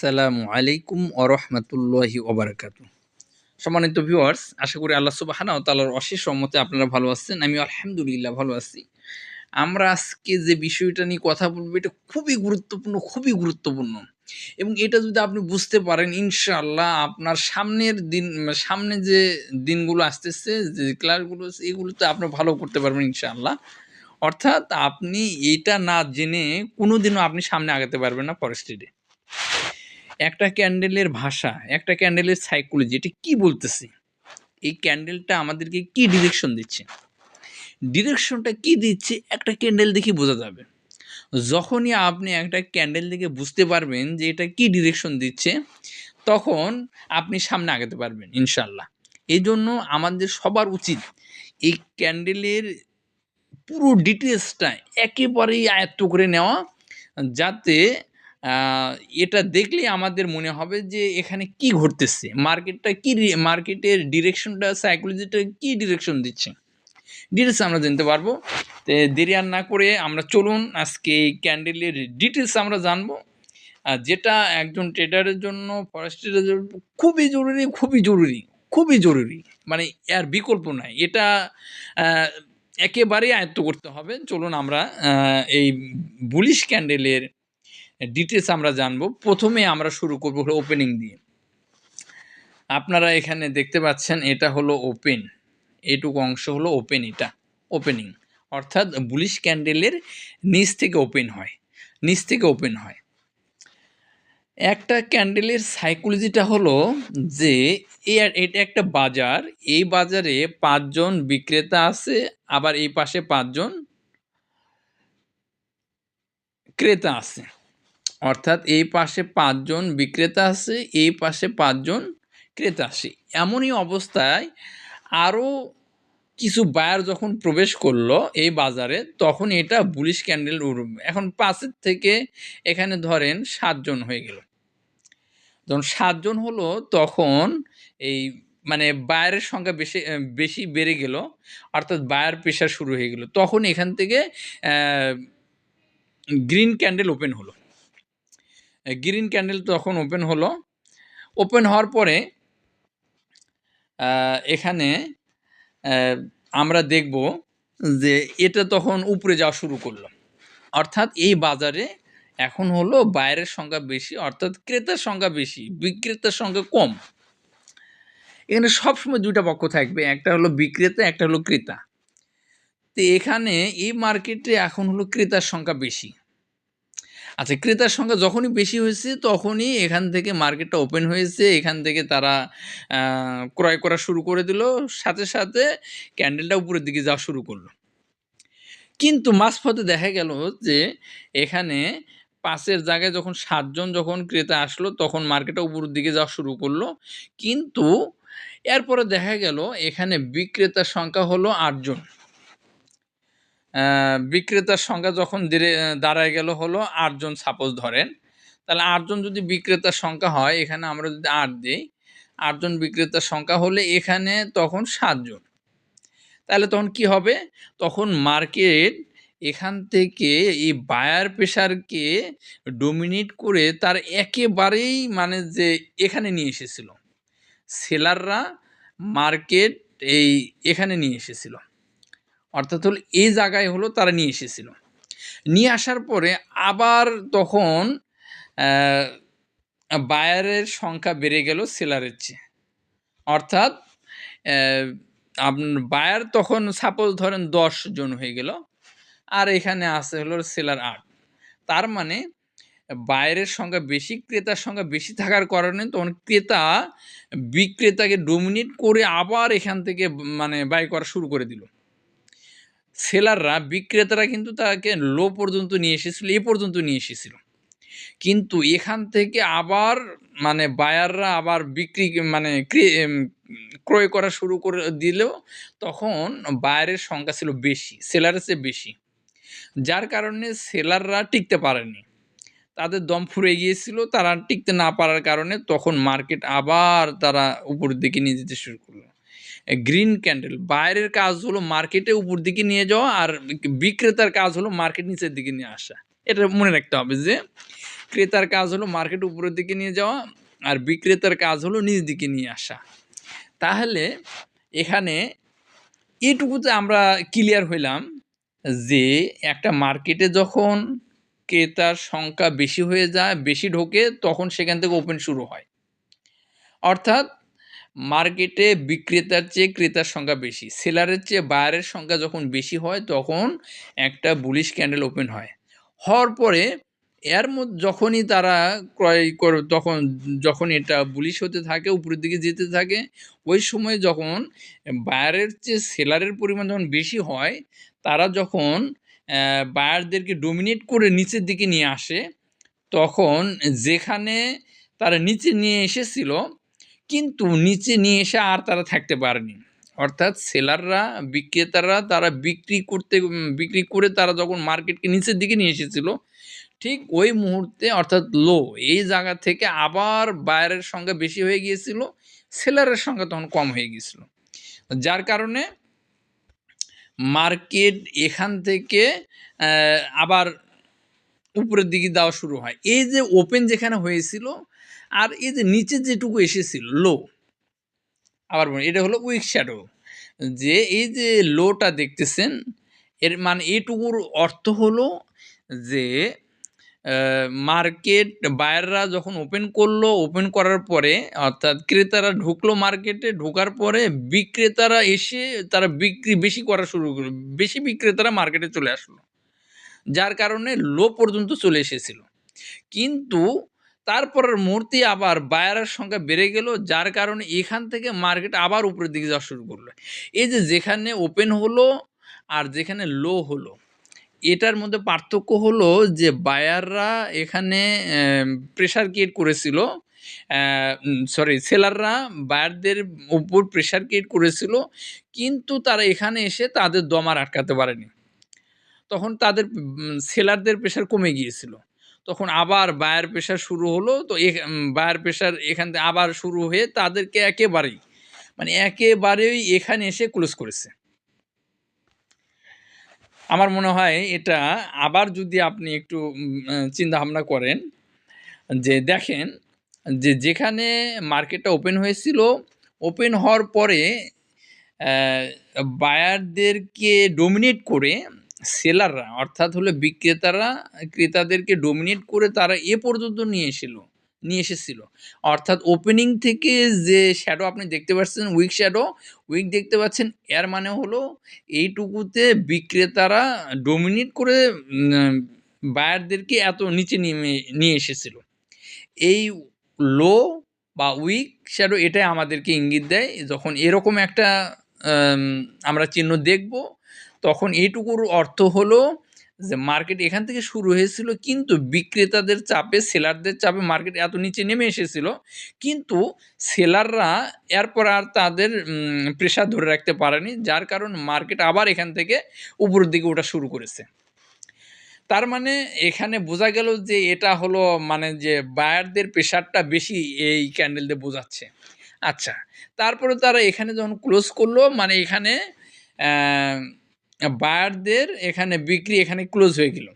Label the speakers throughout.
Speaker 1: আসসালামু আলাইকুম ওরহমতুল্লাহি ওবারাকাতু। সম্মানিত ভিউয়ার্স, আশা করি আল্লাহ সুবহানাহু ওয়া তাআলার অশেষ রহমতে আপনারা ভালো আছেন। আমি আলহামদুলিল্লাহ ভালো আছি। আমরা আজকে যে বিষয়টা নিয়ে কথা বলবো এটা খুবই গুরুত্বপূর্ণ, খুবই গুরুত্বপূর্ণ। এবং এটা যদি আপনি বুঝতে পারেন ইনশাআল্লাহ আপনার সামনে যে দিনগুলো আসতেছে, যে ক্লাসগুলো আছে এগুলোতে আপনি ভালো করতে পারবেন ইনশাআল্লাহ। অর্থাৎ আপনি এটা না জেনে কোনোদিনও আপনি সামনে আগাতে পারবেন না ফরেস্ট্রি। একটা ক্যান্ডেলের ভাষা, একটা ক্যান্ডেলের সাইকোলজি এটা কি বলতেছে? এই ক্যান্ডেলটা আমাদেরকে কি ডিরেকশন দিচ্ছে? ডিরেকশনটা কি দিচ্ছে একটা ক্যান্ডেল দেখে বোঝা যাবে। যখনই আপনি একটা ক্যান্ডেল দেখে বুঝতে পারবেন যে এটা কি ডিরেকশন দিচ্ছে, তখন আপনি সামনে আগাতে পারবেন ইনশাআল্লাহ। এজন্য আমাদের সবার উচিত এই ক্যান্ডেলের পুরো ডিটেইলসটা একেবারেই আয়ত্ত করে নেওয়া, যাতে আ এটা দেখলেই আমাদের মনে হবে যে এখানে কি ঘটতেছে? মার্কেটের ডিরেকশনটা সাইকোলজিটা কি ডিরেকশন দিচ্ছে? ডিটেইলস আমরা জানতে পারবো। দেরি আর না করে আমরা চলুন আজকে এই ক্যান্ডেলের ডিটেইলস আমরা জানবো। যেটা একজন ট্রেডারের জন্য, ফরেক্স ট্রেডারের জন্য খুবই জরুরি, খুবই জরুরি, খুবই জরুরি। মানে এর বিকল্প নাই। এটা আ একেবারেই আয়ত্ত করতে হবে। চলুন আমরা এই বুলিশ ক্যান্ডেলের ডিটেইলস আমরা জানবো। ১ম এ আমরা শুরু করব হলো ওপেনিং দিয়ে। আপনারা এখানে দেখতে পাচ্ছেন এটা হলো ওপেন। এইটুকু অংশ হলো ওপেন, এটা ওপেনিং। অর্থাৎ বুলিশ ক্যান্ডেলের নিচ থেকে ওপেন হয়। নিচ থেকে ওপেন হয়। একটা ক্যান্ডেলের সাইকোলজিটা হলো যে এটা একটা বাজার। এই বাজারে ৫ জন বিক্রেতা আছে, আবার এই পাশে ৫ জন ক্রেতা আছে। অর্থাৎ এই পাশে ৫ জন বিক্রেতা আছে, এই পাশে ৫ জন ক্রেতা আসে। এমনই অবস্থায় আরও কিছু বায়ার যখন প্রবেশ করলো এই বাজারে, তখন এটা বুলিশ ক্যান্ডেল উঠবে। এখন ৫ এর থেকে এখানে ধরেন ৭ জন হয়ে গেল। যখন ৭ জন হলো তখন এই মানে বায়ারের সংখ্যা বেশি বেড়ে গেল। অর্থাৎ বায়ার প্রেশার শুরু হয়ে গেল। তখন এখান থেকে অ্যা গ্রিন ক্যান্ডেল ওপেন হলো। গ্রিন ক্যান্ডেল তখন ওপেন হলো। ওপেন হওয়ার পরে এখানে আমরা দেখব যে এটা তখন উপরে যাওয়া শুরু করলো। অর্থাৎ এই বাজারে এখন হলো বায়ারের সংখ্যা বেশি, অর্থাৎ ক্রেতার সংখ্যা বেশি, বিক্রেতার সংখ্যা কম। এখানে সবসময় ২ টা পক্ষ থাকবে। একটা হলো বিক্রেতা, একটা হলো ক্রেতা। তো এখানে এই মার্কেটে এখন হলো ক্রেতার সংখ্যা বেশি। আচ্ছা, ক্রেতার সংখ্যা যখনই বেশি হয়েছে তখনই এখান থেকে মার্কেটটা ওপেন হয়েছে। এখান থেকে তারা ক্রয় করা শুরু করে দিল। সাথে, সাথে ক্যান্ডেলটা উপরের দিকে যাওয়া শুরু করল। কিন্তু মাঝপথে দেখা গেল যে এখানে ৫ এর জায়গায় যখন ৭ জন যখন ক্রেতা আসলো তখন মার্কেটটা উপরের দিকে যাওয়া শুরু করল। কিন্তু এরপরে দেখা গেল এখানে বিক্রেতার সংখ্যা হলো ৮ জন। বিক্রেতার সংখ্যা যখন দাঁড়ায় গেল হলো ৮ জন, সাপোজ ধরেন। তাহলে ৮ জন যদি বিক্রেতার সংখ্যা হয়, এখানে আমরা যদি ৮ দেই, ৮ জন বিক্রেতার সংখ্যা হলে এখানে তখন ৭ জন। তাহলে তখন কি হবে? তখন মার্কেট এখান থেকে এই বায়ার প্রেশারকে ডমিনেট করে তার একেবারেই মানে যে এখানে নিয়ে এসেছিল। সেলাররা মার্কেট এখানে নিয়ে এসেছিল। অর্থাৎ হলো এই জায়গায় হলো তারা নিয়ে এসেছিল। নিয়ে আসার পরে আবার তখন বায়ারের সংখ্যা বেড়ে গেল সেলারের চেয়ে। অর্থাৎ বায়ার তখন সাপোজ ধরেন ১০ জন হয়ে গেল, আর এখানে আছে হলো সেলার ৮। তার মানে বায়ারের সংখ্যা বেশি, ক্রেতার সংখ্যা বেশি থাকার কারণে তখন ক্রেতা বিক্রেতাকে ডমিনেট করে আবার এখান থেকে মানে বাই করা শুরু করে দিল। সেলাররা, বিক্রেতারা কিন্তু তাকে লো পর্যন্ত নিয়ে এসেছিল, এ পর্যন্ত নিয়ে এসেছিল। কিন্তু এখান থেকে আবার মানে বায়াররা আবার ক্রয় করা শুরু করে দিলেও তখন বায়ারের সংখ্যা ছিল বেশি, সেলারের চেয়ে বেশি। যার কারণে সেলাররা টিকতে পারেনি। তাদের দম ফুরিয়ে গিয়েছিল। তারা টিকতে না পারার কারণে তখন মার্কেট আবার তারা উপরের দিকে নিয়ে যেতে শুরু করলো। গ্রিন ক্যান্ডেল, বায়ারের কাজ হলো মার্কেটে উপর দিকে নিয়ে যাওয়া, আর বিক্রেতার কাজ হলো মার্কেট নিচের দিকে নিয়ে আসা। এটা মনে রাখতে হবে যে ক্রেতার কাজ হলো মার্কেট উপরের দিকে নিয়ে যাওয়া, আর বিক্রেতার কাজ হলো নিচ দিকে নিয়ে আসা। তাহলে এখানে এটুকুতে আমরা ক্লিয়ার হইলাম যে একটা মার্কেটে যখন ক্রেতার সংখ্যা বেশি হয়ে যায়, বেশি ঢোকে, তখন সেখান থেকে ওপেন শুরু হয়। অর্থাৎ মার্কেটে বিক্রেতার চেয়ে ক্রেতার সংখ্যা বেশি, সেলারের চেয়ে বায়ারের সংখ্যা যখন বেশি হয়, তখন একটা বুলিশ ক্যান্ডেল ওপেন হয়। হওয়ার পরে এর মধ্যে যখনই তারা ক্রয় করে, যখন এটা বুলিশ হতে থাকে, উপরের দিকে যেতে থাকে, ওই সময় যখন বায়ারের চেয়ে সেলারের পরিমাণ যখন বেশি হয়, তারা যখন বায়ারদেরকে ডমিনেট করে নিচের দিকে নিয়ে আসে, তখন যেখানে তারা নিচে নিয়ে এসেছিল, কিন্তু নিচে নিয়ে এসে আর তারা থাকতে পারেনি। অর্থাৎ সেলাররা, বিক্রেতারা তারা বিক্রি করে তারা যখন মার্কেটকে নিচের দিকে নিয়ে এসেছিল, ঠিক ওই মুহূর্তে অর্থাৎ লো এই জায়গা থেকে আবার বায়ারের সংখ্যা বেশি হয়ে গিয়েছিল, সেলারের সংখ্যা তখন কম হয়ে গিয়েছিল। যার কারণে মার্কেট এখান থেকে আবার উপরের দিকে দেওয়া শুরু হয়। এই যে ওপেন যেখানে হয়েছিল, আর এই যে নিচে যেটুকু এসেছিল লো, আবার বলি এটা হলো উইক শ্যাডো। যে এই যে লোটা দেখতেছেন, এর মানে এইটুকুর অর্থ হলো যে মার্কেট বায়াররা যখন ওপেন করলো, ওপেন করার পরে অর্থাৎ ক্রেতারা ঢুকলো মার্কেটে, ঢোকার পরে বিক্রেতারা এসে তারা বিক্রি বেশি করা শুরু করলো, বেশি বিক্রেতারা মার্কেটে চলে আসলো, যার কারণে লো পর্যন্ত চলে এসেছিল। কিন্তু তারপরের মুহূর্তে আবার বায়ারের সংখ্যা বেড়ে গেল, যার কারণে এখান থেকে মার্কেট আবার উপরের দিকে যাওয়া শুরু করলো। এই যে যেখানে ওপেন হলো আর যেখানে লো হলো, এটার মধ্যে পার্থক্য হলো যে বায়াররা এখানে প্রেশার ক্রিয়েট করেছিল, সেলাররা বায়ারদের উপর প্রেশার ক্রিয়েট করেছিল, কিন্তু তারা এখানে এসে তাদের দম আর আটকাতে পারেনি। তখন তাদের সেলারদের প্রেশার কমে গিয়েছিল। তখন আবার বায়ার প্রেশার শুরু হলো। তো বায়ার প্রেশার এখান থেকে আবার শুরু হয়ে তাদেরকে একেবারেই এখানে এসে ক্লোজ করেছে। আমার মনে হয় এটা আবার যদি আপনি একটু চিন্তা ভাবনা করেন, যে দেখেন যে যেখানে মার্কেটটা ওপেন হয়েছিল, ওপেন হওয়ার পরে বায়ারদেরকে ডমিনেট করে সেলাররা, অর্থাৎ হলো বিক্রেতারা ক্রেতাদেরকে ডমিনেট করে তারা এ পর্যন্ত নিয়ে এসেছিল। অর্থাৎ ওপেনিং থেকে যে শ্যাডো আপনি দেখতে পাচ্ছেন, উইক শ্যাডো, উইক দেখতে পাচ্ছেন, এর মানে হলো এইটুকুতে বিক্রেতারা ডমিনেট করে বায়ারদেরকে এত নিচে নিয়ে এসেছিল। এই লো বা উইক শ্যাডো এটাই আমাদেরকে ইঙ্গিত দেয়। যখন এরকম একটা আমরা চিহ্ন দেখব, তখন এইটুকুর অর্থ হলো যে মার্কেট এখান থেকে শুরু হয়েছিল, কিন্তু বিক্রেতাদের চাপে, সেলারদের চাপে মার্কেট এত নিচে নেমে এসেছিল, কিন্তু সেলাররা এরপর আর তাদের প্রেশার ধরে রাখতে পারেনি, যার কারণ মার্কেট আবার এখান থেকে উপরের দিকে ওঠা শুরু করেছে। তার মানে এখানে বোঝা গেল যে এটা হলো মানে যে বায়ারদের প্রেশারটা বেশি এই ক্যান্ডেল দিয়ে বোঝাচ্ছে। আচ্ছা, তারপরে তারা এখানে যখন ক্লোজ করলো, মানে এখানে বায়ারদের এখানে বিক্রি এখানে ক্লোজ হয়ে গেল,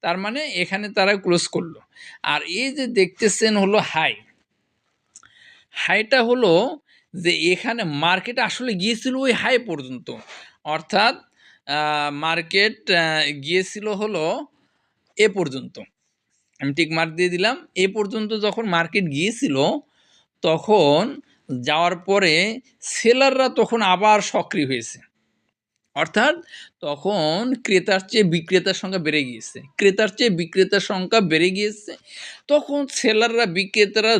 Speaker 1: তার মানে এখানে তারা ক্লোজ করলো। আর এই যে দেখতেছেন হলো হাইটা হলো যে এখানে মার্কেট আসলে গিয়েছিল ওই হাই পর্যন্ত, অর্থাৎ মার্কেট গিয়েছিল হলো এ পর্যন্ত, আমি টিক মার্ক দিয়ে দিলাম। এ পর্যন্ত যখন মার্কেট গিয়েছিল, তখন যাওয়ার পরে সেলাররা তখন আবার সক্রিয় হয়েছে, অর্থাৎ তখন ক্রেতার চেয়ে বিক্রেতার সংখ্যা বেড়ে গিয়েছে, ক্রেতার চেয়ে বিক্রেতার সংখ্যা বেড়ে গিয়েছে। তখন সেলাররা, বিক্রেতারা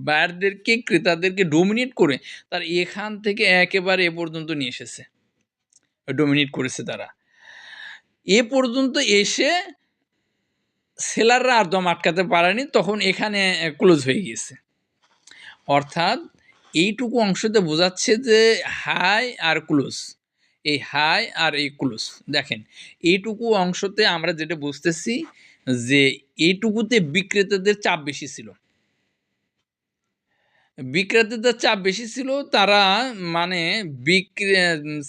Speaker 1: বায়ারদেরকে, ক্রেতাদেরকে ডমিনেট করে তার এখান থেকে একেবারে এ পর্যন্ত নিয়ে এসেছে, ডমিনেট করেছে তারা। এ পর্যন্ত এসে সেলাররা আর দম আটকাতে পারেনি, তখন এখানে ক্লোজ হয়ে গিয়েছে। অর্থাৎ এইটুকু অংশতে বোঝাচ্ছে যে হাই আর ক্লোজ, এই হাই আর এই ক্লোজ। দেখেন এইটুকু অংশতে আমরা যেটা বুঝতেছি যে এইটুকুতে বিক্রেতাদের চাপ বেশি ছিল, বিক্রেতাদের চাপ বেশি ছিল। তারা মানে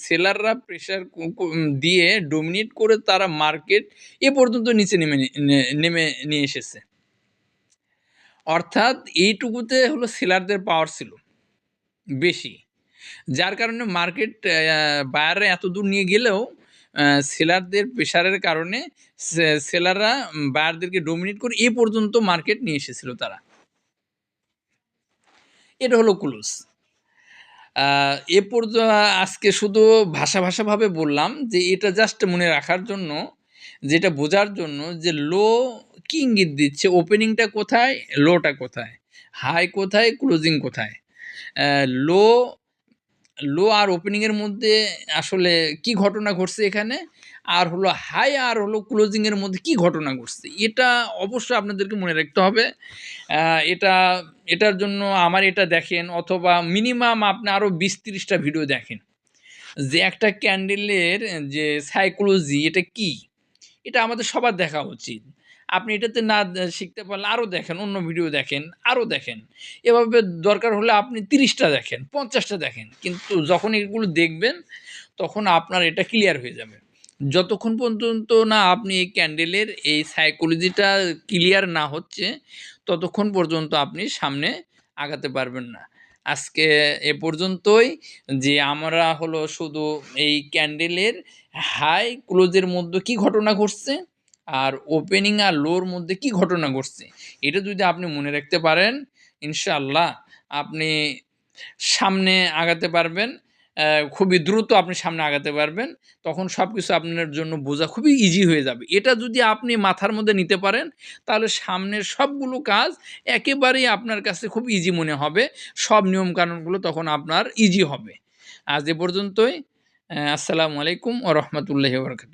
Speaker 1: সেলাররা প্রেশার দিয়ে ডমিনেট করে তারা মার্কেট এ পর্যন্ত নিচে নেমে নিয়ে এসেছে। অর্থাৎ এইটুকুতে হলো সেলারদের পাওয়ার ছিল বেশি। যার কারণে মার্কেট বায়াররা এত দূর নিয়ে গেলেও সেলারদের প্রেশারের কারণে সেলাররা বায়ারদেরকে ডমিনেট করে এ পর্যন্ত মার্কেট নিয়ে এসেছিল তারা। এটা হলো ক্লুজ। এ আজকে শুধু ভাষাভাবে বললাম যে এটা জাস্ট মনে রাখার জন্য, যেটা বোঝার জন্য যে লো কি ইঙ্গিত দিচ্ছে, ওপেনিংটা কোথায়, লোটা কোথায়, হাই কোথায়, ক্লোজিং কোথায়। লো লো আর ওপেনিং এর মধ্যে আসলে কি ঘটনা ঘটছে এখানে, আর হলো হাই আর হলো ক্লোজিং এর মধ্যে কি ঘটনা ঘটছে, এটা অবশ্যই আপনাদেরকে মনে রাখতে হবে। এটা এটার জন্য আমার এটা দেখেন, অথবা মিনিমাম আপনি আরও 20-30টা ভিডিও দেখেন যে একটা ক্যান্ডেলের যে সাইকোলজি এটা কি, এটা আমাদের সবার দেখা উচিত। আপনি এটাতে না শিখতে পারলে আরও দেখেন, অন্য ভিডিও দেখেন, আরও দেখেন। এভাবে দরকার হলে আপনি 30টা দেখেন, 50টা দেখেন। কিন্তু যখন এগুলো দেখবেন তখন আপনার এটা ক্লিয়ার হয়ে যাবে। যতক্ষণ পর্যন্ত না আপনি এই ক্যান্ডেলের এই সাইকোলজিটা ক্লিয়ার না হচ্ছে, ততক্ষণ পর্যন্ত আপনি সামনে আগাতে পারবেন না। আজকে এ পর্যন্তই, যে আমরা হলো শুধু এই ক্যান্ডেলের হাই ক্লোজের মধ্যে কি ঘটনা ঘটছে আর ওপেনিং আর লোর মধ্যে কি ঘটনা ঘটছে, এটা যদি আপনি মনে রাখতে পারেন, ইনশাআল্লাহ আপনি সামনে আগাতে পারবেন। খুবই দ্রুত আপনি সামনে আগাতে পারবেন। তখন সবকিছু আপনার জন্য বোঝা খুবই ইজি হয়ে যাবে। এটা যদি আপনি মাথার মধ্যে নিতে পারেন, তাহলে সামনের সবগুলো কাজ একেবারেই আপনার কাছে খুব ইজি মনে হবে। সব নিয়মকানুনগুলো তখন আপনার ইজি হবে। আজ এ পর্যন্তই। আসসালামু আলাইকুম ওয়া রাহমাতুল্লাহি ওয়া বারাকাতুহু।